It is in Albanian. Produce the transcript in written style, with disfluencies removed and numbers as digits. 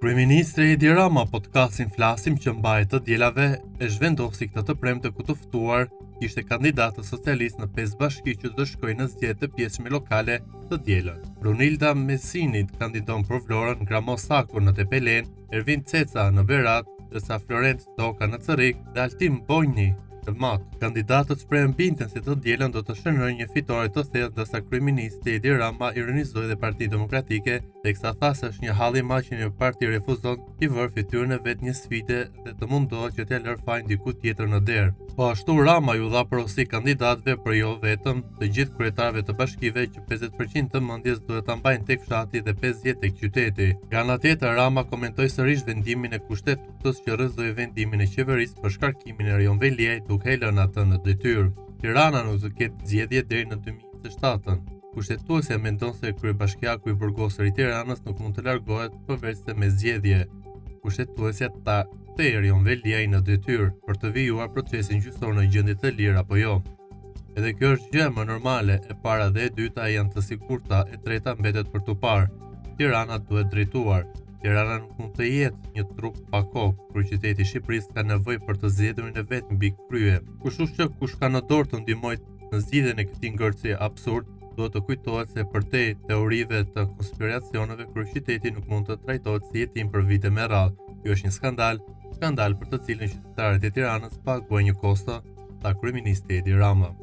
Kryeministri Edi Rama po të kasin flasim që mbaj të dielave e zhvendosi këtë të premte ku të ftuar ishte kandidatë socialist në 5 bashki që do shkojnë në zgjedhje të pjesëme lokale të dielën. Brunilda Mesinit kandidon për Vlorën, Gramosaku në Tepelen, Ervin Ceca në Berat, ndërsa Florent Doka në Cërik dhe Altim Bojni të Mat. Kandidatët shprehen bindjen se të dielën do të shënojnë një fitore të thellë, ndërsa kryeministri Edi Rama ironizoi dhe Partinë Demokratike, teksa tha se është një hall i madh që një parti refuzon t'i vërë fytyrën e vet një sfide dhe të mundohet që t'ia lërë fajin diku tjetër në derë. Po ashtu Rama ju dha porosi kandidatëve, për jo vetëm të gjithë kryetarëve të bashkive, që 50% të mendjes duhet ta mbajnë tek fshati dhe 50% tek qyteti. Nga ana tjetër, Rama komentoi sërish vendimin e kushtetutës që rrëzoi vendimin e qeverisë për shkarkimin e Rajon Veliaj, duke e lënë atë në detyrë. Tirana nuk do të ketë zgjedhje deri në 2027. Kushtetuesja mendon se kryebashkiaku i burgosur i Tiranës nuk mund të largohet përveç se me zgjedhje. Kushtetuesja ta kthejë Rajon Veliaj në detyrë për të vijuar procesin gjyqësor në gjendje të lirë apo jo. Edhe kjo është gjë më normale, e para dhe e dyta janë të sigurta, e treta mbetet për tu parë. Tirana duhet drejtuar. Tirana nuk mund të jetë një trup pa kokë, kryeqyteti i Shqipërisë ka nevojë për të zgjedhurin e vet mbi krye. Kështu që kush ka në dorë të ndihmojë në zgjidhjen e këtij ngërçi absurd, duhet të kujtohet se përtej teorive të konspiracioneve, kryeqyteti nuk mund të trajtohet si jetim për vite me radhë. Ky është një skandal për të cilin qytetarët e Tiranës paguajnë një kosto, tha kryeministri Edi Rama.